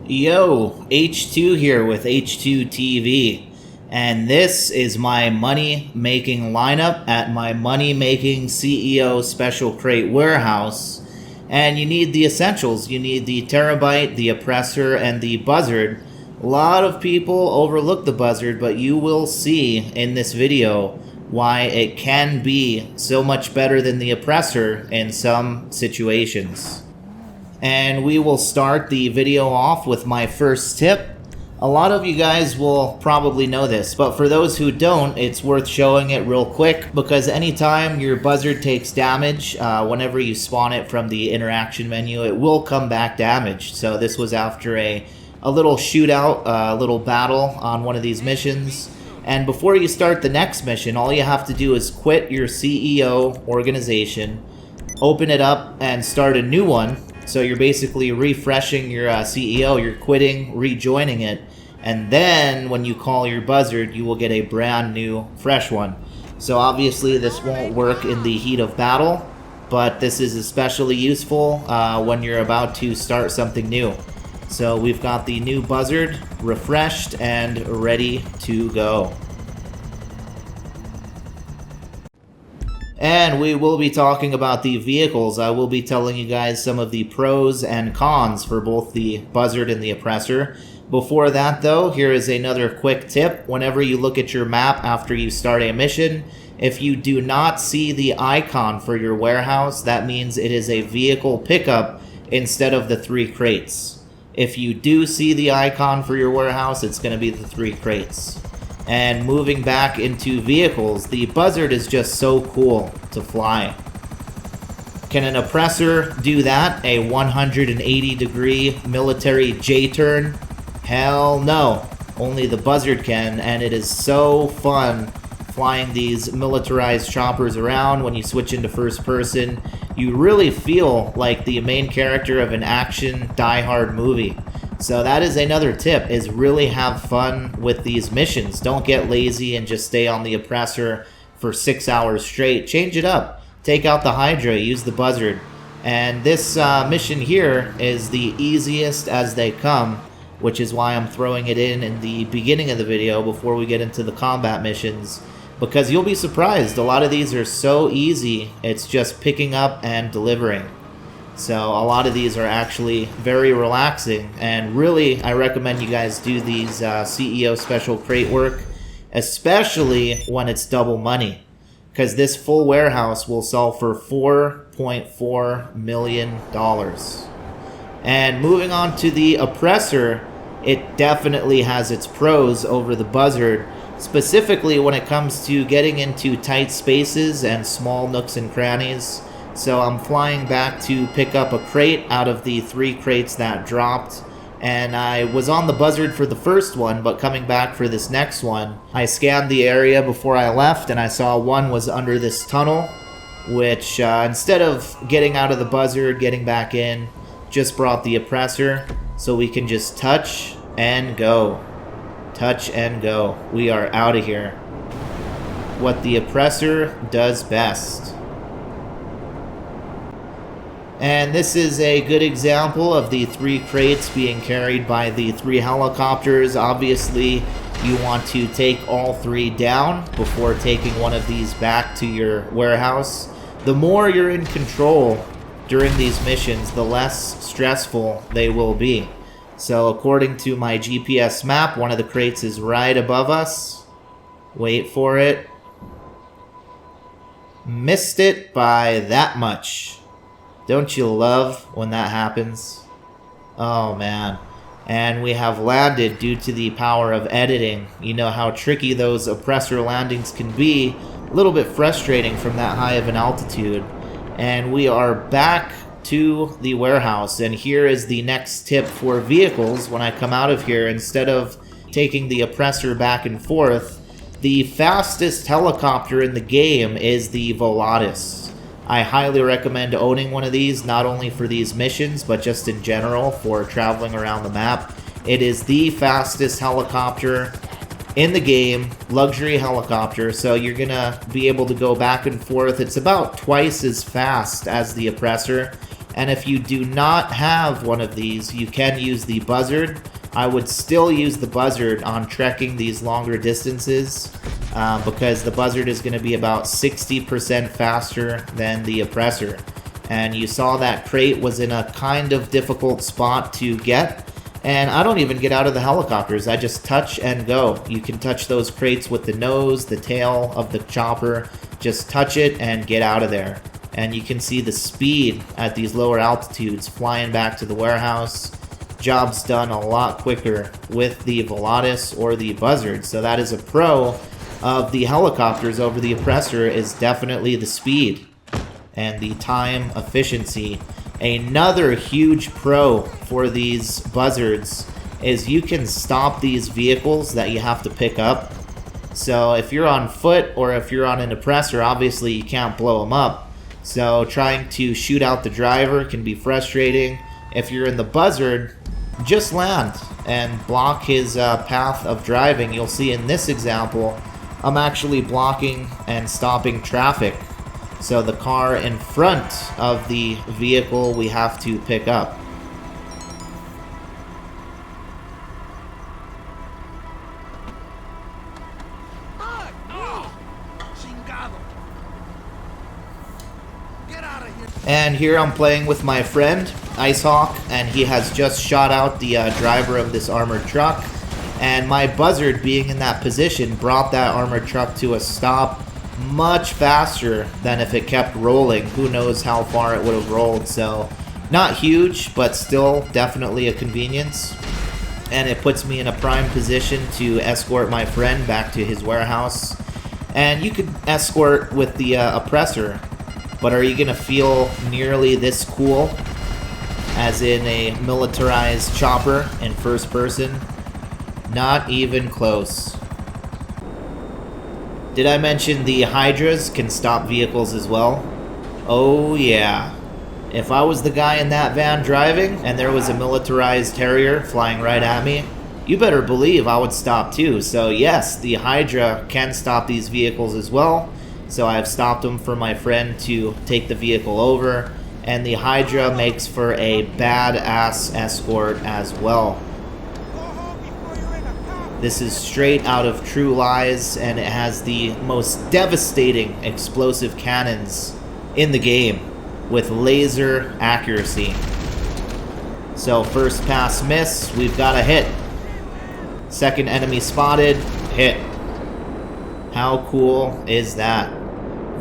Yo, H2 here with H2 TV, and this is my money making lineup at my money making CEO special crate warehouse. And you need the essentials. You need the terabyte, the oppressor, and the buzzard. A lot of people overlook the buzzard, but you will see in this video why it can be so much better than the oppressor in some situations. And we will start the video off with my first tip. A lot of you guys will probably know this, but for those who don't, it's worth showing it real quick because anytime your buzzard takes damage, whenever you spawn it from the interaction menu, it will come back damaged. So this was after a little shootout, a little battle on one of these missions. And before you start the next mission, all you have to do is quit your CEO organization, open it up, and start a new one. So you're basically refreshing your CEO, you're quitting, rejoining it, and then when you call your buzzard, you will get a brand new, fresh one. So obviously this won't work in the heat of battle, but this is especially useful when you're about to start something new. So we've got the new buzzard refreshed and ready to go. And we will be talking about the vehicles. I will be telling you guys some of the pros and cons for both the buzzard and the oppressor. Before that though, here is another quick tip. Whenever you look at your map after you start a mission, if you do not see the icon for your warehouse, that means it is a vehicle pickup instead of the 3 crates. If you do see the icon for your warehouse, it's going to be the 3 crates. And moving back into vehicles, the buzzard is just so cool to fly. Can an oppressor do that? A 180-degree military J-turn? Hell no. Only the buzzard can, and it is so fun flying these militarized choppers around. When you switch into first person, you really feel like the main character of an action die-hard movie. So that is another tip, is really have fun with these missions. Don't get lazy and just stay on the oppressor for 6 hours straight. Change it up. Take out the Hydra, use the buzzard. And this mission here is the easiest as they come, which is why I'm throwing it in the beginning of the video before we get into the combat missions. Because you'll be surprised, a lot of these are so easy, it's just picking up and delivering. So a lot of these are actually very relaxing, and really I recommend you guys do these CEO special crate work, especially when it's double money, because this full warehouse will sell for $4.4 million. And moving on to the oppressor, it definitely has its pros over the buzzard, specifically when it comes to getting into tight spaces and small nooks and crannies. So I'm flying back to pick up a crate out of the 3 crates that dropped. And I was on the buzzard for the first one, but coming back for this next one, I scanned the area before I left and I saw one was under this tunnel, which instead of getting out of the buzzard, getting back in, just brought the oppressor so we can just touch and go. Touch and go. We are out of here. What the oppressor does best. And this is a good example of the 3 crates being carried by the 3 helicopters. Obviously, you want to take all 3 down before taking one of these back to your warehouse. The more you're in control during these missions, the less stressful they will be. So according to my GPS map, one of the crates is right above us. Wait for it. Missed it by that much. Don't you love when that happens? Oh man. And we have landed due to the power of editing. You know how tricky those oppressor landings can be. A little bit frustrating from that high of an altitude. And we are back to the warehouse. And here is the next tip for vehicles when I come out of here. Instead of taking the oppressor back and forth, the fastest helicopter in the game is the Volatus. I highly recommend owning one of these, not only for these missions, but just in general for traveling around the map. It is the fastest helicopter in the game, luxury helicopter, so you're gonna be able to go back and forth. It's about twice as fast as the oppressor, And if you do not have one of these, you can use the buzzard. I would still use the buzzard on trekking these longer distances because the buzzard is going to be about 60% faster than the oppressor. And you saw that crate was in a kind of difficult spot to get. And I don't even get out of the helicopters. I just touch and go. You can touch those crates with the nose, the tail of the chopper. Just touch it and get out of there. And you can see the speed at these lower altitudes flying back to the warehouse. Job's done a lot quicker with the Volatus or the Buzzard. So that is a pro of the helicopters over the oppressor, is definitely the speed and the time efficiency. Another huge pro for these buzzards is you can stop these vehicles that you have to pick up. So if you're on foot or if you're on an oppressor, obviously you can't blow them up. So trying to shoot out the driver can be frustrating. If you're in the buzzard, just land and block his path of driving. You'll see in this example, I'm actually blocking and stopping traffic. So the car in front of the vehicle we have to pick up. And here I'm playing with my friend, Icehawk, and he has just shot out the driver of this armored truck. And my buzzard, being in that position, brought that armored truck to a stop much faster than if it kept rolling. Who knows how far it would have rolled. So not huge, but still definitely a convenience. And it puts me in a prime position to escort my friend back to his warehouse. And you could escort with the oppressor, but are you going to feel nearly this cool as in a militarized chopper in first person? Not even close. Did I mention the Hydras can stop vehicles as well? Oh yeah. If I was the guy in that van driving and there was a militarized Harrier flying right at me, you better believe I would stop too. So yes, the Hydra can stop these vehicles as well. So I've stopped them for my friend to take the vehicle over. And the Hydra makes for a badass escort as well. This is straight out of True Lies, and it has the most devastating explosive cannons in the game with laser accuracy. So first pass miss, we've got a hit. Second enemy spotted, hit. How cool is that?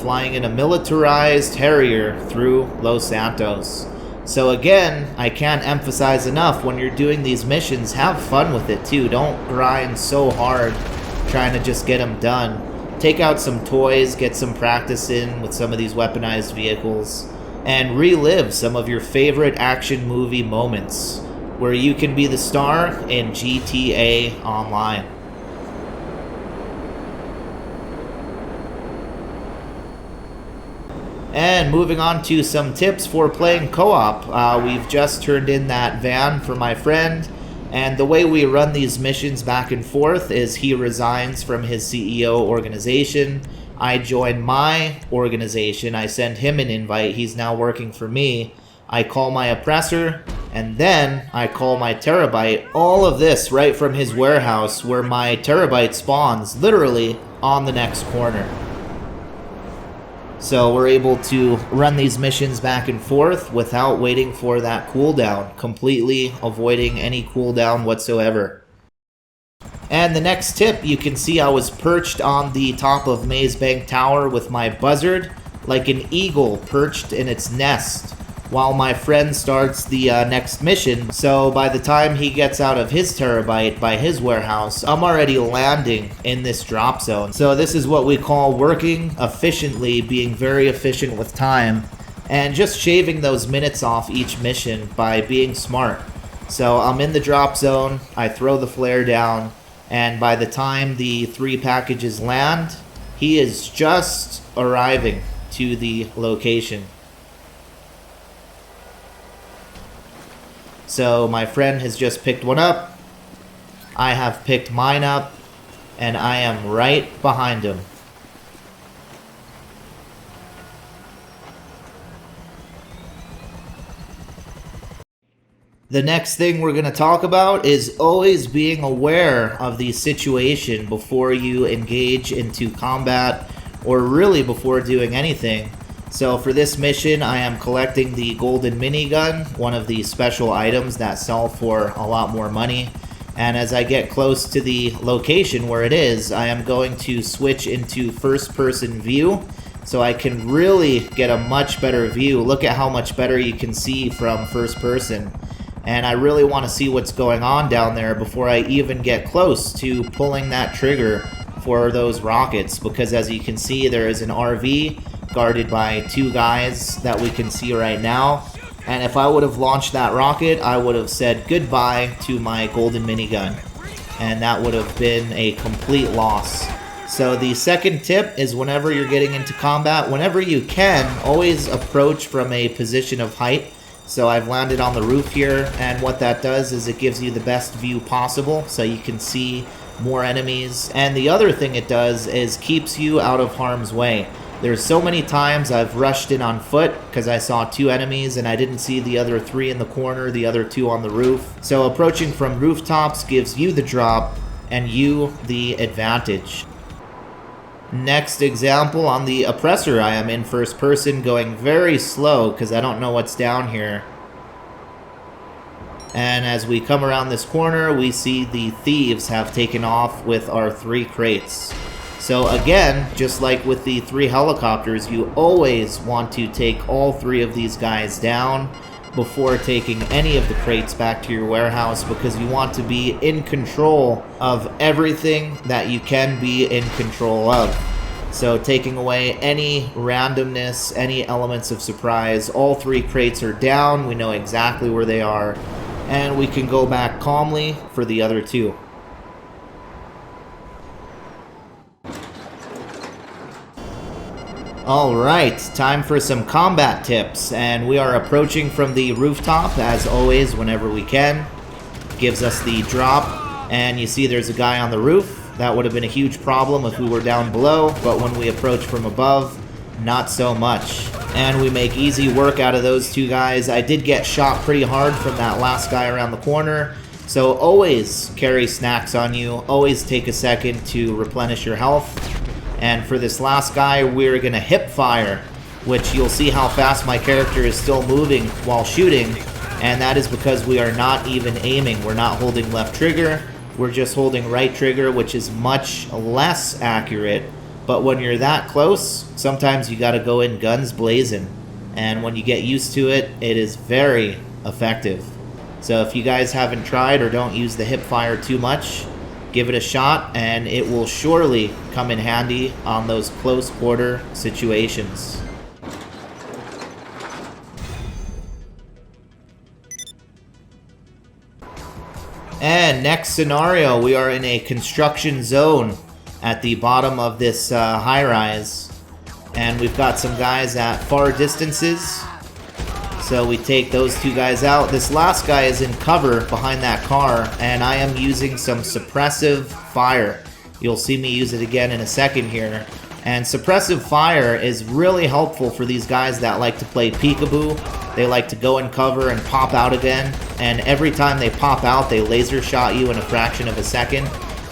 Flying in a militarized Harrier through Los Santos. So again, I can't emphasize enough, when you're doing these missions, have fun with it too. Don't grind so hard trying to just get them done. Take out some toys, get some practice in with some of these weaponized vehicles, and relive some of your favorite action movie moments where you can be the star in GTA Online. And moving on to some tips for playing co-op. We've just turned in that van for my friend, and the way we run these missions back and forth is he resigns from his CEO organization. I join my organization. I send him an invite. He's now working for me. I call my oppressor, and then I call my terabyte. All of this right from his warehouse where my terabyte spawns, literally on the next corner. So we're able to run these missions back and forth without waiting for that cooldown, completely avoiding any cooldown whatsoever. And the next tip, you can see I was perched on the top of Maze Bank Tower with my buzzard, like an eagle perched in its nest, while my friend starts the next mission. So by the time he gets out of his terabyte by his warehouse, I'm already landing in this drop zone. So this is what we call working efficiently, being very efficient with time, and just shaving those minutes off each mission by being smart. So I'm in the drop zone, I throw the flare down, and by the time the 3 packages land, he is just arriving to the location. So my friend has just picked one up, I have picked mine up, and I am right behind him. The next thing we're going to talk about is always being aware of the situation before you engage into combat, or really before doing anything. So for this mission, I am collecting the golden minigun, one of the special items that sell for a lot more money. And as I get close to the location where it is, I am going to switch into first-person view so I can really get a much better view. Look at how much better you can see from first person. And I really want to see what's going on down there before I even get close to pulling that trigger for those rockets, because as you can see, there is an RV guarded by two guys that we can see right now. And if I would have launched that rocket, I would have said goodbye to my golden minigun, and that would have been a complete loss. So the second tip is, whenever you're getting into combat, whenever you can, always approach from a position of height. So I've landed on the roof here, and what that does is it gives you the best view possible so you can see more enemies. And the other thing it does is keeps you out of harm's way. There's so many times I've rushed in on foot because I saw two enemies and I didn't see the other three in the corner, the other two on the roof. So approaching from rooftops gives you the drop and you the advantage. Next example, on the oppressor, I am in first person, going very slow because I don't know what's down here. And as we come around this corner, we see the thieves have taken off with our 3 crates. So again, just like with the 3 helicopters, you always want to take all 3 of these guys down before taking any of the crates back to your warehouse, because you want to be in control of everything that you can be in control of. So taking away any randomness, any elements of surprise, all 3 crates are down, we know exactly where they are, and we can go back calmly for the other 2. Alright, time for some combat tips, and we are approaching from the rooftop, as always, whenever we can. Gives us the drop, and you see there's a guy on the roof. That would have been a huge problem if we were down below, but when we approach from above, not so much. And we make easy work out of those 2 guys. I did get shot pretty hard from that last guy around the corner, so always carry snacks on you, always take a second to replenish your health. And for this last guy, we're going to hip fire, which you'll see how fast my character is still moving while shooting, and that is because we are not even aiming. We're not holding left trigger, we're just holding right trigger, which is much less accurate. But when you're that close, sometimes you got to go in guns blazing, and when you get used to it, it is very effective. So if you guys haven't tried or don't use the hip fire too much, give it a shot, and it will surely come in handy on those close quarter situations. And next scenario, we are in a construction zone at the bottom of this high-rise, and we've got some guys at far distances. So we take those 2 guys out. This last guy is in cover behind that car, and I am using some suppressive fire. You'll see me use it again in a second here. And suppressive fire is really helpful for these guys that like to play peekaboo. They like to go in cover and pop out again, and every time they pop out, they laser shot you in a fraction of a second.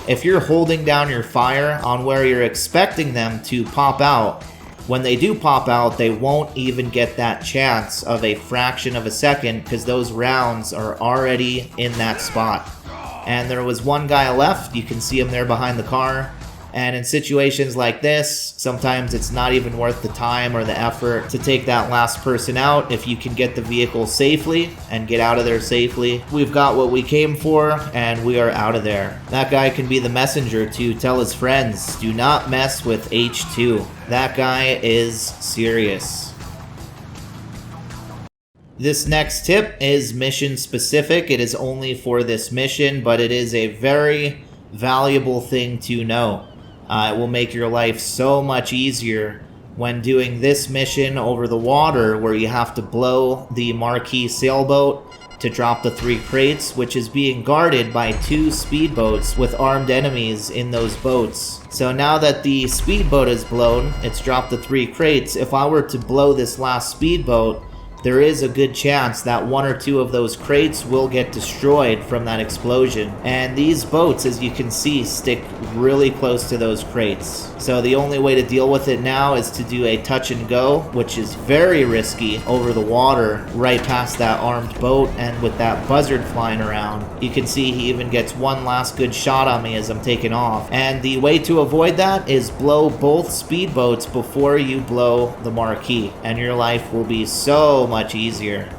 If you're holding down your fire on where you're expecting them to pop out, when they do pop out, they won't even get that chance of a fraction of a second, because those rounds are already in that spot. And there was one guy left. You can see him there behind the car. And in situations like this, sometimes it's not even worth the time or the effort to take that last person out if you can get the vehicle safely and get out of there safely. We've got what we came for, and we are out of there. That guy can be the messenger to tell his friends, do not mess with H2. That guy is serious. This next tip is mission specific. It is only for this mission, but it is a very valuable thing to know. It will make your life so much easier when doing this mission over the water, where you have to blow the marquee sailboat to drop the 3 crates, which is being guarded by 2 speedboats with armed enemies in those boats. So now that the speedboat is blown, it's dropped the 3 crates. If I were to blow this last speedboat, there is a good chance that one or two of those crates will get destroyed from that explosion. And these boats, as you can see, stick really close to those crates. So the only way to deal with it now is to do a touch and go, which is very risky over the water right past that armed boat. And with that buzzard flying around, you can see he even gets one last good shot on me as I'm taking off. And the way to avoid that is blow both speedboats before you blow the marquee, and your life will be so much easier.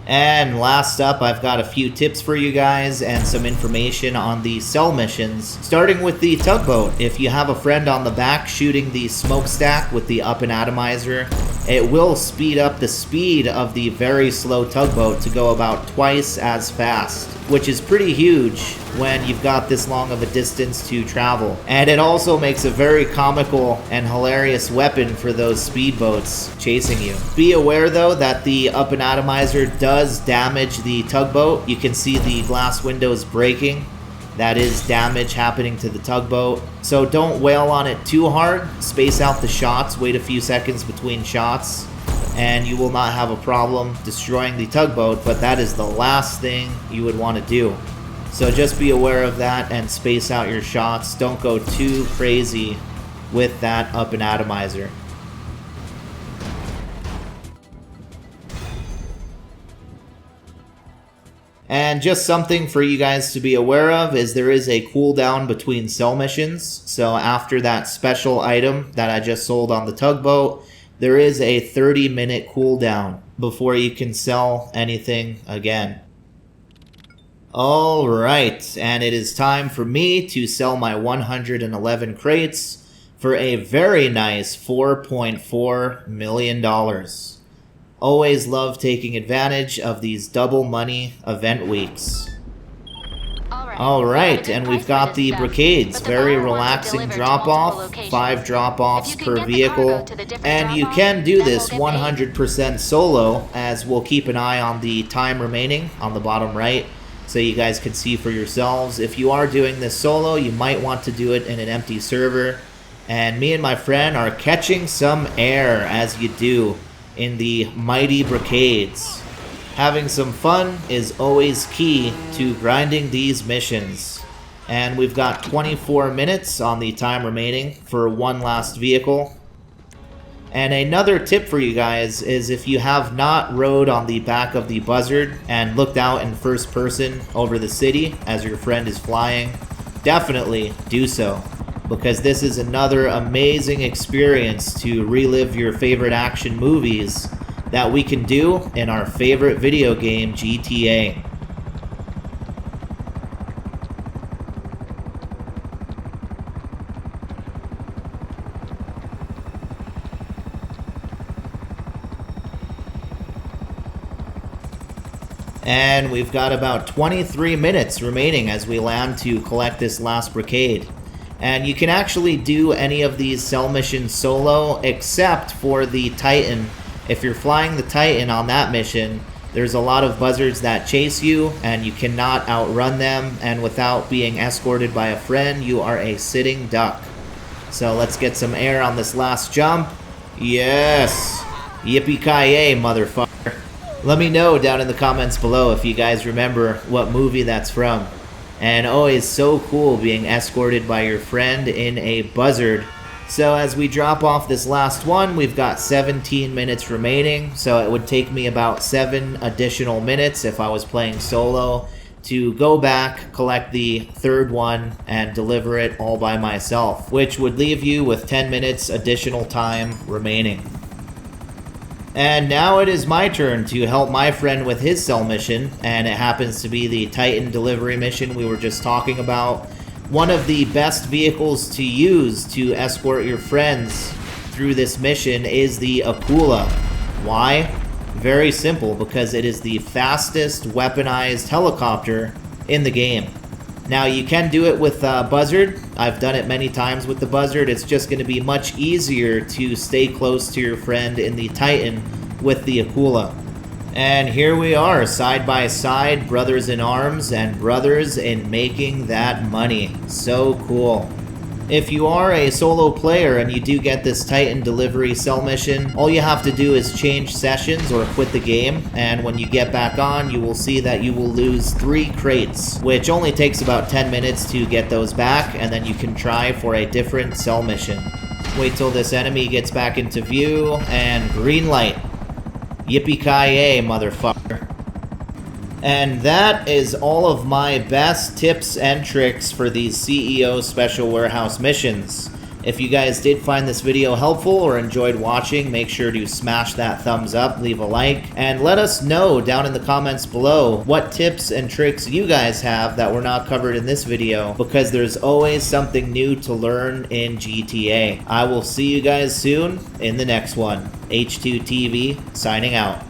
And last up, I've got a few tips for you guys and some information on the cell missions. Starting with the tugboat, if you have a friend on the back shooting the smokestack with the up and atomizer, it will speed up the speed of the very slow tugboat to go about twice as fast, which is pretty huge when you've got this long of a distance to travel. And it also makes a very comical and hilarious weapon for those speedboats chasing you. Be aware though that the up and atomizer does damage the tugboat. You can see the glass windows breaking. That is damage happening to the tugboat. So don't wail on it too hard. Space out the shots, wait a few seconds between shots, and you will not have a problem destroying the tugboat, but that is the last thing you would want to do. So just be aware of that and space out your shots. Don't go too crazy with that up and atomizer. And just something for you guys to be aware of is there is a cooldown between cell missions. So after that special item that I just sold on the tugboat, there is a 30-minute cooldown before you can sell anything again. Alright, and it is time for me to sell my 111 crates for a very nice $4.4 million. Always love taking advantage of these double money event weeks. Alright, and we've got the brigades. Very relaxing drop-off, 5 drop-offs per vehicle, and you can do this 100% solo, as we'll keep an eye on the time remaining on the bottom right, so you guys can see for yourselves. If you are doing this solo, you might want to do it in an empty server, and me and my friend are catching some air as you do in the mighty brigades. Having some fun is always key to grinding these missions. And we've got 24 minutes on the time remaining for one last vehicle. And another tip for you guys is if you have not rode on the back of the Buzzard and looked out in first person over the city as your friend is flying, definitely do so, because this is another amazing experience to relive your favorite action movies that we can do in our favorite video game, GTA. And we've got about 23 minutes remaining as we land to collect this last brigade. And you can actually do any of these cell missions solo except for the Titan. If you're flying the Titan on that mission, there's a lot of buzzards that chase you and you cannot outrun them, and without being escorted by a friend, you are a sitting duck. So let's get some air on this last jump. Yes! Yippee-ki-yay, motherfucker. Let me know down in the comments below if you guys remember what movie that's from. And always so cool being escorted by your friend in a buzzard. So as we drop off this last one, we've got 17 minutes remaining, so it would take me about 7 additional minutes if I was playing solo to go back, collect the third one, and deliver it all by myself, which would leave you with 10 minutes additional time remaining. And now it is my turn to help my friend with his cell mission, and it happens to be the Titan delivery mission we were just talking about. One of the best vehicles to use to escort your friends through this mission is the Akula. Why? Very simple, because it is the fastest weaponized helicopter in the game. Now you can do it with Buzzard. I've done it many times with the Buzzard. It's just going to be much easier to stay close to your friend in the Titan with the Akula. And here we are, side by side, brothers in arms and brothers in making that money. So cool. If you are a solo player and you do get this Titan delivery cell mission, all you have to do is change sessions or quit the game, and when you get back on, you will see that you will lose 3 crates, which only takes about 10 minutes to get those back, and then you can try for a different cell mission. Wait till this enemy gets back into view, and green light. Yippee-ki-yay, motherfucker. And that is all of my best tips and tricks for these CEO Special Warehouse missions. If you guys did find this video helpful or enjoyed watching, make sure to smash that thumbs up, leave a like, and let us know down in the comments below what tips and tricks you guys have that were not covered in this video, because there's always something new to learn in GTA. I will see you guys soon in the next one. H2TV signing out.